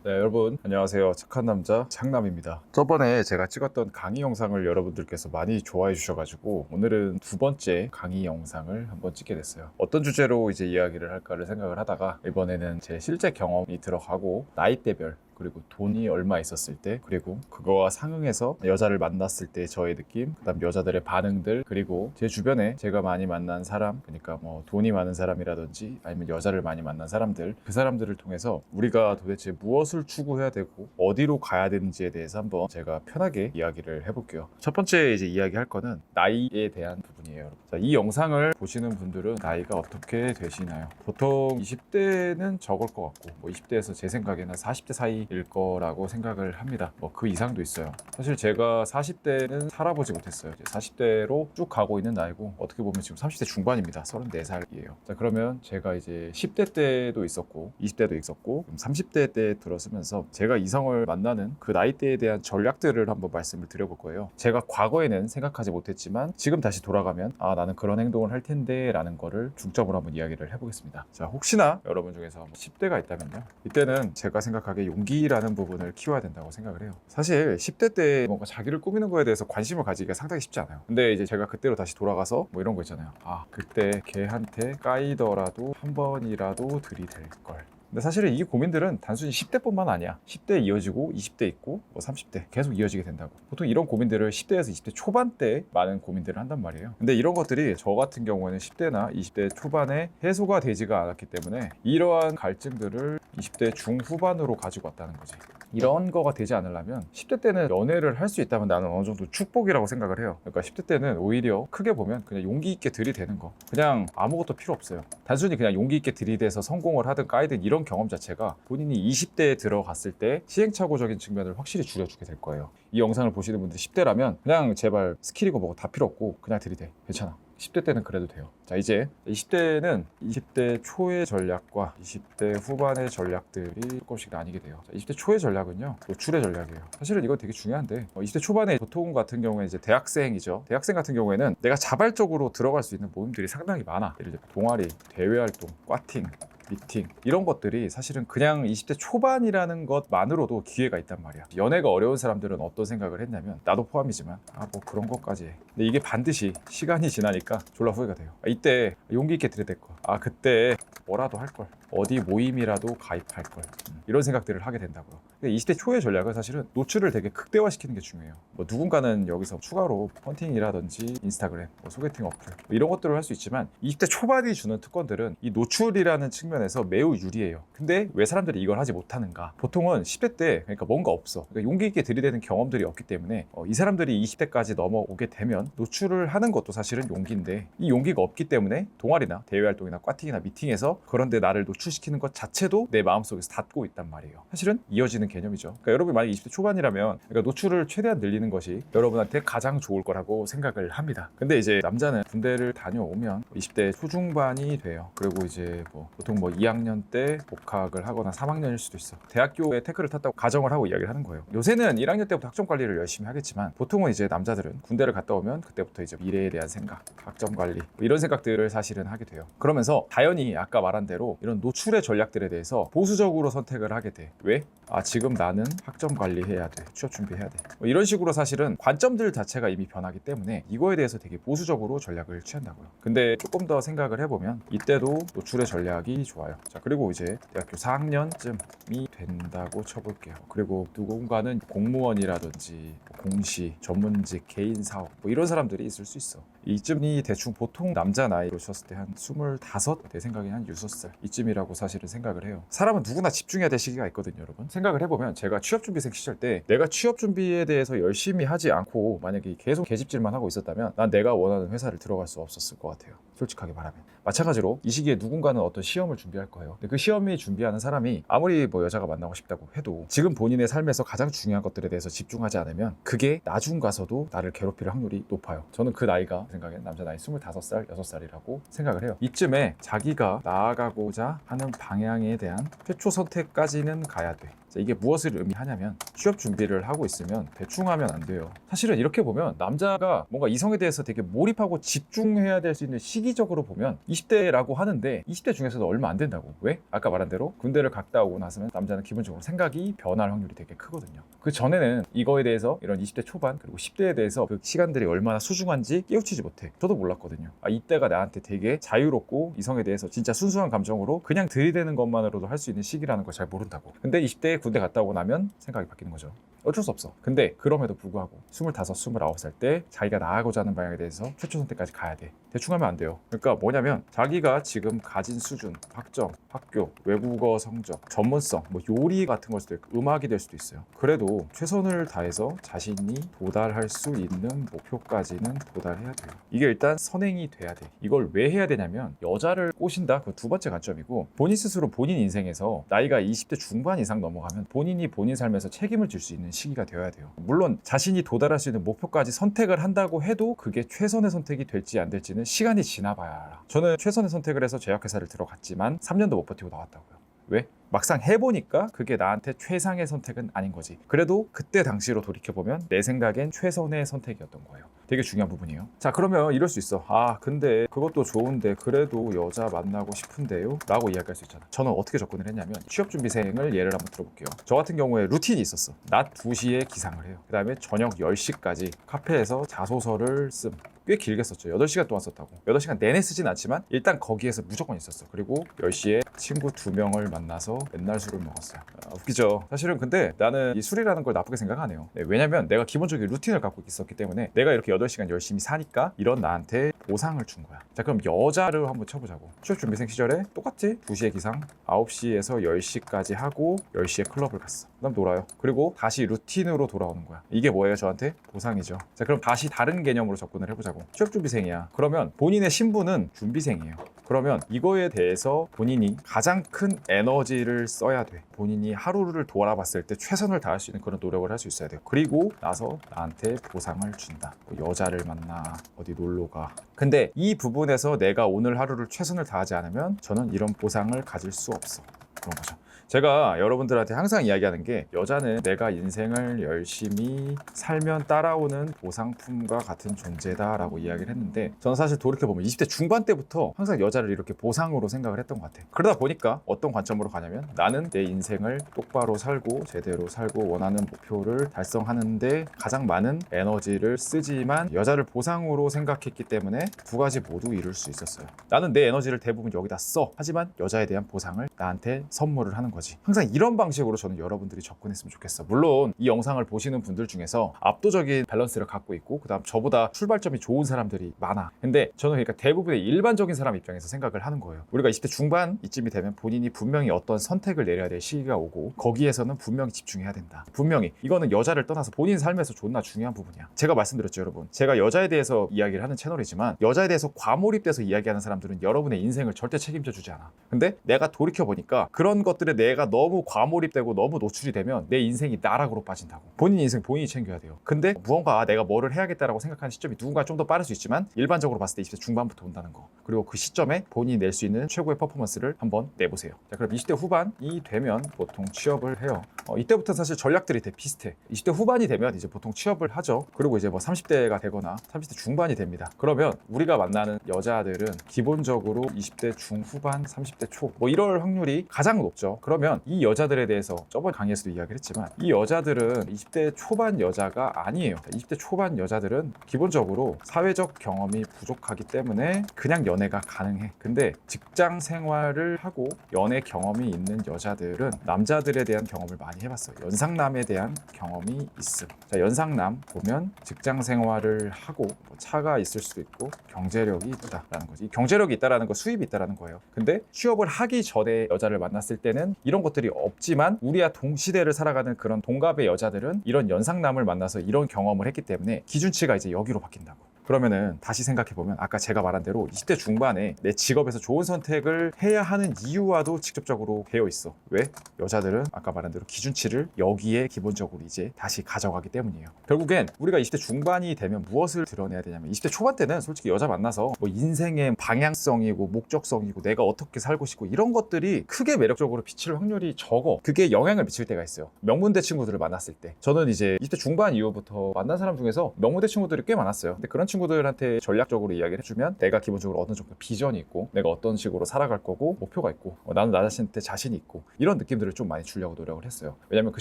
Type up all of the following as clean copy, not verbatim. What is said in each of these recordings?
네, 여러분 안녕하세요. 착한 남자 장남입니다. 저번에 제가 찍었던 강의 영상을 여러분들께서 많이 좋아해 주셔가지고 오늘은 두 번째 강의 영상을 한번 찍게 됐어요. 어떤 주제로 이제 이야기를 할까를 생각을 하다가 이번에는 제 실제 경험이 들어가고 나이대별, 그리고 돈이 얼마 있었을 때, 그리고 그거와 상응해서 여자를 만났을 때 저의 느낌, 그다음 여자들의 반응들, 그리고 제 주변에 제가 많이 만난 사람, 그러니까 뭐 돈이 많은 사람이라든지 아니면 여자를 많이 만난 사람들, 그 사람들을 통해서 우리가 도대체 무엇을 추구해야 되고 어디로 가야 되는지에 대해서 한번 제가 편하게 이야기를 해볼게요. 첫 번째 이제 이야기할 거는 나이에 대한 부분이에요. 자, 이 영상을 보시는 분들은 나이가 어떻게 되시나요? 보통 20대는 적을 것 같고, 뭐 20대에서 제 생각에는 40대 사이일 거라고 생각을 합니다. 뭐 그 이상도 있어요. 사실 제가 40대는 살아보지 못했어요. 이제 40대로 쭉 가고 있는 나이고, 어떻게 보면 지금 30대 중반입니다. 34살이에요. 자, 그러면 제가 이제 10대 때도 있었고 20대도 있었고 30대 때 들어서면서 제가 이성을 만나는 그 나이대에 대한 전략들을 한번 말씀을 드려볼 거예요. 제가 과거에는 생각하지 못했지만 지금 다시 돌아가면 나는 그런 행동을 할 텐데 라는 거를 중점으로 한번 이야기를 해보겠습니다. 자, 혹시나 여러분 중에서 10대가 있다면요, 이때는 제가 생각하기에 용기라는 부분을 키워야 된다고 생각을 해요. 사실 10대 때 뭔가 자기를 꾸미는 거에 대해서 관심을 가지기가 상당히 쉽지 않아요. 근데 이제 제가 그때로 다시 돌아가서 뭐 이런 거 있잖아요. 그때 걔한테 까이더라도 한 번이라도 들이댈 걸. 근데 사실은 이 고민들은 단순히 10대뿐만 아니야. 10대 이어지고 20대 있고 뭐 30대 계속 이어지게 된다고. 보통 이런 고민들을 10대에서 20대 초반 때 많은 고민들을 한단 말이에요. 근데 이런 것들이 저 같은 경우에는 10대나 20대 초반에 해소가 되지가 않았기 때문에 이러한 갈증들을 20대 중후반으로 가지고 왔다는 거지. 이런 거가 되지 않으려면 10대 때는 연애를 할 수 있다면 나는 어느 정도 축복이라고 생각을 해요. 그러니까 10대 때는 오히려 크게 보면 그냥 용기 있게 들이대는 거, 그냥 아무것도 필요 없어요. 단순히 그냥 용기 있게 들이대서 성공을 하든 까이든 이런 경험 자체가 본인이 20대에 들어갔을 때 시행착오적인 측면을 확실히 줄여주게 될 거예요. 이 영상을 보시는 분들 10대라면 그냥 제발 스킬이고 뭐고 다 필요 없고 그냥 들이대. 괜찮아. 10대 때는 그래도 돼요. 자, 이제 20대는 20대 초의 전략과 20대 후반의 전략들이 조금씩 나뉘게 돼요. 자, 20대 초의 전략은요, 노출의 전략이에요. 사실은 이거 되게 중요한데 20대 초반에 보통 같은 경우에 이제 대학생이죠. 대학생 같은 경우에는 내가 자발적으로 들어갈 수 있는 모임들이 상당히 많아. 예를 들어 동아리, 대외활동, 과팅, 미팅, 이런 것들이 사실은 그냥 20대 초반이라는 것만으로도 기회가 있단 말이야. 연애가 어려운 사람들은 어떤 생각을 했냐면, 나도 포함이지만 뭐 그런 것까지 해. 근데 이게 반드시 시간이 지나니까 졸라 후회가 돼요. 이때 용기 있게 들이댈 거, 그때 뭐라도 할 걸, 어디 모임이라도 가입할 걸, 이런 생각들을 하게 된다고요. 근데 20대 초의 전략은 사실은 노출을 되게 극대화시키는 게 중요해요. 뭐 누군가는 여기서 추가로 헌팅이라든지 인스타그램, 소개팅 어플, 이런 것들을 할 수 있지만 20대 초반이 주는 특권들은 이 노출이라는 측면에서 매우 유리해요. 근데 왜 사람들이 이걸 하지 못하는가? 보통은 10대 때 그러니까 뭔가 없어. 그러니까 용기 있게 들이대는 경험들이 없기 때문에 이 사람들이 20대까지 넘어오게 되면 노출을 하는 것도 사실은 용기인데, 이 용기가 없기 때문에 동아리나 대외활동이나 과팅이나 미팅에서 그런데 나를 노출시키는 것 자체도 내 마음속에서 닫고 있단 말이에요. 사실은 이어지는 개념이죠. 그러니까 여러분이 만약 20대 초반이라면 그러니까 노출을 최대한 늘리는 것이 여러분한테 가장 좋을 거라고 생각을 합니다. 근데 이제 남자는 군대를 다녀오면 20대 초중반이 돼요. 그리고 이제 보통 2학년 때 복학을 하거나 3학년일 수도 있어. 대학교에 태클을 탔다고 가정을 하고 이야기를 하는 거예요. 요새는 1학년 때부터 학점 관리를 열심히 하겠지만 보통은 이제 남자들은 군대를 갔다 오면 그때부터 이제 미래에 대한 생각, 학점 관리, 이런 생각들을 사실은 하게 돼요. 그러면서 자연히 아까 말한 대로 이런 노출의 전략들에 대해서 보수적으로 선택을 하게 돼. 왜? 지금 나는 학점 관리해야 돼, 취업 준비해야 돼, 이런 식으로 사실은 관점들 자체가 이미 변하기 때문에 이거에 대해서 되게 보수적으로 전략을 취한다고요. 근데 조금 더 생각을 해보면 이때도 노출의 전략이 좋아요. 자, 그리고 이제 대학교 4학년쯤이 된다고 쳐볼게요. 그리고 누군가는 공무원이라든지 공시, 전문직, 개인 사업, 이런 사람들이 있을 수 있어. 이쯤이 대충 보통 남자 나이로 쳤을 때 한 25, 내 생각에 한 6살 이쯤이라고 사실은 생각을 해요. 사람은 누구나 집중해야 될 시기가 있거든요, 여러분. 생각을 해보면 제가 취업준비생 시절 때 내가 취업 준비에 대해서 열심히 하지 않고 만약에 계속 계집질만 하고 있었다면 난 내가 원하는 회사를 들어갈 수 없었을 것 같아요. 솔직하게 말하면. 마찬가지로 이 시기에 누군가는 어떤 시험을 준비할 거예요. 근데 그 시험이 준비하는 사람이 아무리 여자가 만나고 싶다고 해도 지금 본인의 삶에서 가장 중요한 것들에 대해서 집중하지 않으면 그게 나중 가서도 나를 괴롭힐 확률이 높아요. 저는 그 나이가 제 생각엔 남자 나이 25살, 6살이라고 생각을 해요. 이쯤에 자기가 나아가고자 하는 방향에 대한 최초 선택까지는 가야 돼. 자, 이게 무엇을 의미하냐면 취업 준비를 하고 있으면 대충 하면 안 돼요. 사실은 이렇게 보면 남자가 뭔가 이성에 대해서 되게 몰입하고 집중해야 될 수 있는 시기적으로 보면 20대라고 하는데 20대 중에서도 얼마 안 된다고. 왜? 아까 말한 대로 군대를 갔다 오고 나서는 남자는 기본적으로 생각이 변할 확률이 되게 크거든요. 그 전에는 이거에 대해서 이런 20대 초반 그리고 10대에 대해서 그 시간들이 얼마나 소중한지 깨우치지 못해. 저도 몰랐거든요. 아, 이때가 나한테 되게 자유롭고 이성에 대해서 진짜 순수한 감정으로 그냥 들이대는 것만으로도 할 수 있는 시기라는 걸 잘 모른다고. 근데 20대에 군대 갔다 오고 나면 생각이 바뀌는 거죠. 어쩔 수 없어. 근데 그럼에도 불구하고 25, 29살 때 자기가 나아가고자 하는 방향에 대해서 최초 선택까지 가야 돼. 대충 하면 안 돼요. 그러니까 뭐냐면 자기가 지금 가진 수준, 학점, 학교, 외국어 성적, 전문성, 뭐 요리 같은 걸 수도 있고 음악이 될 수도 있어요. 그래도 최선을 다해서 자신이 도달할 수 있는 목표까지는 도달해야 돼요. 이게 일단 선행이 돼야 돼. 이걸 왜 해야 되냐면 여자를 꼬신다. 그 두 번째 관점이고 본인 스스로 본인 인생에서 나이가 20대 중반 이상 넘어가면 본인이 본인 삶에서 책임을 질 수 있는 시기가 되어야 돼요. 물론 자신이 도달할 수 있는 목표까지 선택을 한다고 해도 그게 최선의 선택이 될지 안 될지는 시간이 지나봐야 알아. 저는 최선의 선택을 해서 제약회사를 들어갔지만 3년도 못 버티고 나왔다고요. 왜? 막상 해보니까 그게 나한테 최상의 선택은 아닌 거지. 그래도 그때 당시로 돌이켜보면 내 생각엔 최선의 선택이었던 거예요. 되게 중요한 부분이에요. 자, 그러면 이럴 수 있어. 아, 근데 그것도 좋은데 그래도 여자 만나고 싶은데요? 라고 이야기할 수 있잖아. 저는 어떻게 접근을 했냐면 취업준비생을 예를 한번 들어볼게요. 저 같은 경우에 루틴이 있었어. 낮 2시에 기상을 해요. 그 다음에 저녁 10시까지 카페에서 자소서를 씀. 꽤 길게 썼죠. 8시간 동안 썼다고. 8시간 내내 쓰진 않지만 일단 거기에서 무조건 있었어. 그리고 10시에 친구 2명을 만나서 맨날 술을 먹었어요. 웃기죠. 사실은 근데 나는 이 술이라는 걸 나쁘게 생각 안 해요. 왜냐면 내가 기본적인 루틴을 갖고 있었기 때문에 내가 이렇게 8시간 열심히 사니까 이런 나한테 보상을 준 거야. 자, 그럼 여자를 한번 쳐보자고. 취업준비생 시절에 똑같지? 2시에 기상, 9시에서 10시까지 하고 10시에 클럽을 갔어. 그 다음 놀아요. 그리고 다시 루틴으로 돌아오는 거야. 이게 뭐예요? 저한테? 보상이죠. 자, 그럼 다시 다른 개념으로 접근을 해보자고. 취업준비생이야. 그러면 본인의 신분은 준비생이에요. 그러면 이거에 대해서 본인이 가장 큰 에너지를 써야 돼. 본인이 하루를 돌아봤을 때 최선을 다할 수 있는 그런 노력을 할 수 있어야 돼요. 그리고 나서 나한테 보상을 준다. 뭐 여자를 만나, 어디 놀러 가. 근데 이 부분에서 내가 오늘 하루를 최선을 다하지 않으면 저는 이런 보상을 가질 수 없어. 그런 거죠. 제가 여러분들한테 항상 이야기하는 게 여자는 내가 인생을 열심히 살면 따라오는 보상품과 같은 존재다라고 이야기를 했는데 저는 사실 돌이켜보면 20대 중반 때부터 항상 여자를 이렇게 보상으로 생각을 했던 것 같아요. 그러다 보니까 어떤 관점으로 가냐면 나는 내 인생을 똑바로 살고 제대로 살고 원하는 목표를 달성하는데 가장 많은 에너지를 쓰지만 여자를 보상으로 생각했기 때문에 두 가지 모두 이룰 수 있었어요. 나는 내 에너지를 대부분 여기다 써. 하지만 여자에 대한 보상을 나한테 선물을 하는 거지. 항상 이런 방식으로 저는 여러분들이 접근했으면 좋겠어. 물론 이 영상을 보시는 분들 중에서 압도적인 밸런스를 갖고 있고 그다음 저보다 출발점이 좋은 사람들이 많아. 근데 저는 그러니까 대부분의 일반적인 사람 입장에서 생각을 하는 거예요. 우리가 20대 중반 이쯤이 되면 본인이 분명히 어떤 선택을 내려야 될 시기가 오고 거기에서는 분명히 집중해야 된다. 분명히 이거는 여자를 떠나서 본인 삶에서 존나 중요한 부분이야. 제가 말씀드렸죠, 여러분. 제가 여자에 대해서 이야기를 하는 채널이지만 여자에 대해서 과몰입돼서 이야기하는 사람들은 여러분의 인생을 절대 책임져 주지 않아. 근데 내가 돌이켜보니까 그런 것들에 내가 너무 과몰입되고 너무 노출이 되면 내 인생이 나락으로 빠진다고. 본인 인생 본인이 챙겨야 돼요. 근데 무언가 내가 뭐를 해야겠다라고 생각하는 시점이 누군가 좀 더 빠를 수 있지만 일반적으로 봤을 때 20대 중반부터 온다는 거. 그리고 그 시점에 본인이 낼 수 있는 최고의 퍼포먼스를 한번 내보세요. 자, 그럼 20대 후반이 되면 보통 취업을 해요. 이때부터 사실 전략들이 되게 비슷해. 20대 후반이 되면 이제 보통 취업을 하죠. 그리고 이제 뭐 30대가 되거나 30대 중반이 됩니다. 그러면 우리가 만나는 여자들은 기본적으로 20대 중후반, 30대 초 뭐 이럴 확률이 가장 높죠. 그러면 이 여자들에 대해서 저번 강의에서도 이야기를 했지만 이 여자들은 20대 초반 여자가 아니에요. 20대 초반 여자들은 기본적으로 사회적 경험이 부족하기 때문에 그냥 연애가 가능해. 근데 직장 생활을 하고 연애 경험이 있는 여자들은 남자들에 대한 경험을 많이 해봤어요. 연상남에 대한 경험이 있음. 자, 연상남 보면 직장 생활을 하고 뭐 차가 있을 수도 있고 경제력이 있다라는 거지. 경제력이 있다라는 거 수입이 있다라는 거예요. 근데 취업을 하기 전에 여자를 만났을 때는 이런 것들이 없지만 우리와 동시대를 살아가는 그런 동갑의 여자들은 이런 연상남을 만나서 이런 경험을 했기 때문에 기준치가 이제 여기로 바뀐다고. 그러면은 다시 생각해보면 아까 제가 말한 대로 20대 중반에 내 직업에서 좋은 선택을 해야 하는 이유와도 직접적으로 되어 있어. 왜? 여자들은 아까 말한 대로 기준치를 여기에 기본적으로 이제 다시 가져가기 때문이에요. 결국엔 우리가 20대 중반이 되면 무엇을 드러내야 되냐면 20대 초반 때는 솔직히 여자 만나서 뭐 인생의 방향성이고 목적성이고 내가 어떻게 살고 싶고 이런 것들이 크게 매력적으로 비칠 확률이 적어. 그게 영향을 미칠 때가 있어요. 명문대 친구들을 만났을 때 저는 이제 20대 중반 이후부터 만난 사람 중에서 명문대 친구들이 꽤 많았어요. 근데 그런 친구들한테 전략적으로 이야기를 해주면 내가 기본적으로 어느 정도 비전이 있고 내가 어떤 식으로 살아갈 거고 목표가 있고 나는 나 자신한테 자신이 있고 이런 느낌들을 좀 많이 주려고 노력을 했어요. 왜냐면 그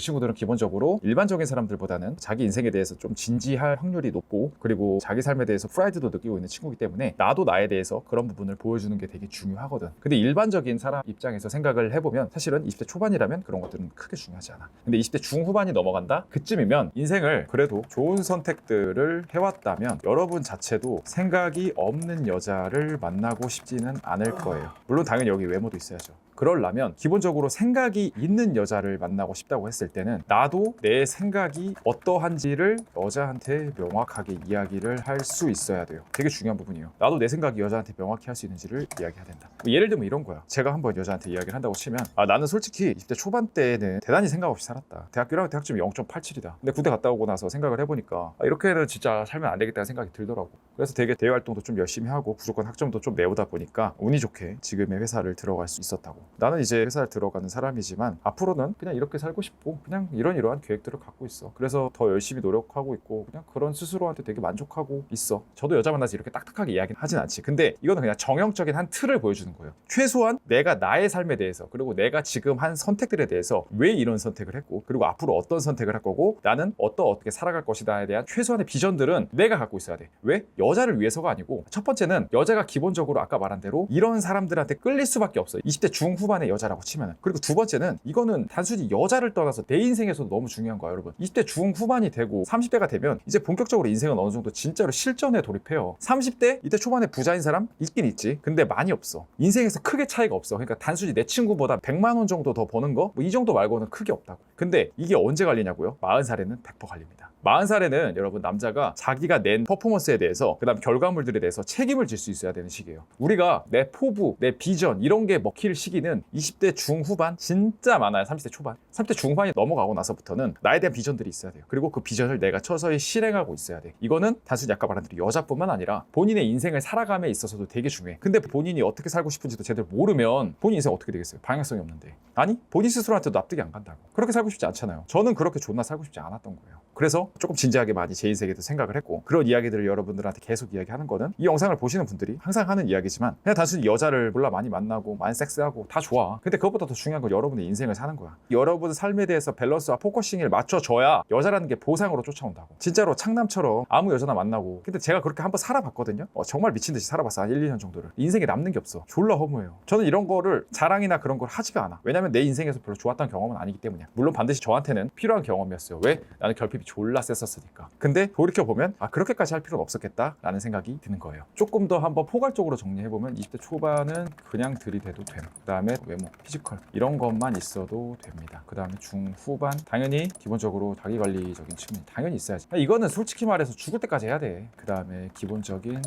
친구들은 기본적으로 일반적인 사람들보다는 자기 인생에 대해서 좀 진지할 확률이 높고 그리고 자기 삶에 대해서 프라이드도 느끼고 있는 친구이기 때문에 나도 나에 대해서 그런 부분을 보여주는 게 되게 중요하거든. 근데 일반적인 사람 입장에서 생각을 해보면 사실은 20대 초반이라면 그런 것들은 크게 중요하지 않아. 근데 20대 중후반이 넘어간다? 그쯤이면 인생을 그래도 좋은 선택들을 해왔다면 여러분 자체도 생각이 없는 여자를 만나고 싶지는 않을 거예요. 물론 당연히 여기 외모도 있어야죠. 그러려면 기본적으로 생각이 있는 여자를 만나고 싶다고 했을 때는 나도 내 생각이 어떠한지를 여자한테 명확하게 이야기를 할 수 있어야 돼요. 되게 중요한 부분이에요. 나도 내 생각이 여자한테 명확히 할 수 있는지를 이야기해야 된다. 뭐 예를 들면 이런 거야. 제가 한번 여자한테 이야기를 한다고 치면 나는 솔직히 20대 초반 때는 대단히 생각 없이 살았다. 대학교 1학년 대학점 0.87이다. 근데 군대 갔다 오고 나서 생각을 해보니까 이렇게는 진짜 살면 안 되겠다는 생각이 들더라고. 그래서 되게 대외 활동도 좀 열심히 하고 무조건 학점도 좀 메우다 보니까 운이 좋게 지금의 회사를 들어갈 수 있었다고. 나는 이제 회사를 들어가는 사람이지만 앞으로는 그냥 이렇게 살고 싶고 그냥 이러한 계획들을 갖고 있어. 그래서 더 열심히 노력하고 있고 그냥 그런 스스로한테 되게 만족하고 있어. 저도 여자 만나서 이렇게 딱딱하게 이야기는 하진 않지. 근데 이거는 그냥 정형적인 한 틀을 보여주는 거예요. 최소한 내가 나의 삶에 대해서 그리고 내가 지금 한 선택들에 대해서 왜 이런 선택을 했고 그리고 앞으로 어떤 선택을 할 거고 나는 어떻게 살아갈 것이다에 대한 최소한의 비전들은 내가 갖고 있어야 돼. 왜? 여자를 위해서가 아니고 첫 번째는 여자가 기본적으로 아까 말한 대로 이런 사람들한테 끌릴 수밖에 없어요. 20대 중후반의 여자라고 치면은. 그리고 두 번째는 이거는 단순히 여자를 떠나서 내 인생에서도 너무 중요한 거야 여러분. 20대 중후반이 되고 30대가 되면 이제 본격적으로 인생은 어느 정도 진짜로 실전에 돌입해요. 30대 이때 초반에 부자인 사람 있긴 있지. 근데 많이 없어. 인생에서 크게 차이가 없어. 그러니까 단순히 내 친구보다 100만 원 정도 더 버는 거 뭐 이 정도 말고는 크게 없다고. 근데 이게 언제 갈리냐고요? 40살에는 100% 갈립니다. 40살에는 여러분 남자가 자기가 낸 퍼포먼스에 대해서 그 다음 결과물들에 대해서 책임을 질 수 있어야 되는 시기예요. 우리가 내 포부, 내 비전 이런 게 먹힐 시기는 20대 중후반 진짜 많아요. 30대 초반. 30대 중반이 넘어가고 나서부터는 나에 대한 비전들이 있어야 돼요. 그리고 그 비전을 내가 서서히 실행하고 있어야 돼. 이거는 단순히 아까 말한 대로 여자뿐만 아니라 본인의 인생을 살아감에 있어서도 되게 중요해. 근데 본인이 어떻게 살고 싶은지도 제대로 모르면 본인 인생 어떻게 되겠어요? 방향성이 없는데. 아니 본인 스스로한테도 납득이 안 간다고. 그렇게 살고 싶지 않잖아요. 저는 그렇게 존나 살고 싶지 않았던 거예요. 그래서 조금 진지하게 많이 제 인생에 대해서 생각을 했고 그런 이야기들을 여러분들한테 계속 이야기하는 거는 이 영상을 보시는 분들이 항상 하는 이야기지만 그냥 단순히 여자를 몰라 많이 만나고 많이 섹스하고 다 좋아. 근데 그것보다 더 중요한 건 여러분의 인생을 사는 거야. 여러분 삶에 대해서 밸런스와 포커싱을 맞춰줘야 여자라는 게 보상으로 쫓아온다고. 진짜로 창남처럼 아무 여자나 만나고 근데 제가 그렇게 한번 살아봤거든요. 정말 미친 듯이 살아봤어. 한 1, 2년 정도를. 인생에 남는 게 없어. 졸라 허무해요. 저는 이런 거를 자랑이나 그런 걸 하지가 않아. 왜냐면 내 인생에서 별로 좋았던 경험은 아니기 때문이야. 물론 반드시 저한테는 필요한 경험이었어요. 왜? 나는 결핍이 졸라 셌었으니까. 근데 돌이켜보면 그렇게까지 할 필요는 없었겠다 라는 생각이 드는 거예요. 조금 더 한번 포괄적으로 정리해보면 20대 초반은 그냥 들이대도 됨. 그 다음에 외모, 피지컬 이런 것만 있어도 됩니다. 그 다음에 중후반 당연히 기본적으로 자기관리적인 측면이 당연히 있어야지. 이거는 솔직히 말해서 죽을 때까지 해야 돼. 그 다음에 기본적인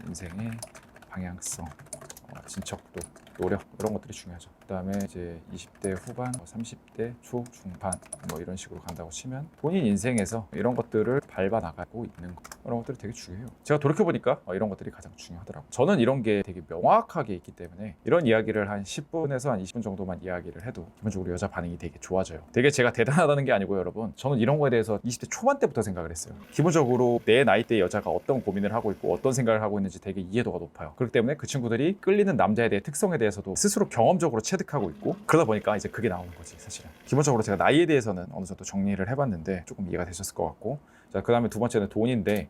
인생의 방향성, 진척도, 노력 이런 것들이 중요하죠. 그 다음에 이제 20대 후반, 30대 초, 중반 뭐 이런 식으로 간다고 치면 본인 인생에서 이런 것들을 밟아 나가고 있는 거 이런 것들이 되게 중요해요. 제가 돌이켜보니까 이런 것들이 가장 중요하더라고요. 저는 이런 게 되게 명확하게 있기 때문에 이런 이야기를 한 10분에서 한 20분 정도만 이야기를 해도 기본적으로 여자 반응이 되게 좋아져요. 되게 제가 대단하다는 게 아니고요 여러분. 저는 이런 거에 대해서 20대 초반 때부터 생각을 했어요. 기본적으로 내 나이대 여자가 어떤 고민을 하고 있고 어떤 생각을 하고 있는지 되게 이해도가 높아요. 그렇기 때문에 그 친구들이 끌리는 남자에 대해 특성에 대해서도 스스로 경험적으로 체득하고 있고 그러다 보니까 이제 그게 나오는 거지 사실은. 기본적으로 제가 나이에 대해서는 어느 정도 정리를 해봤는데 조금 이해가 되셨을 것 같고 자, 그 다음에 두 번째는 돈인데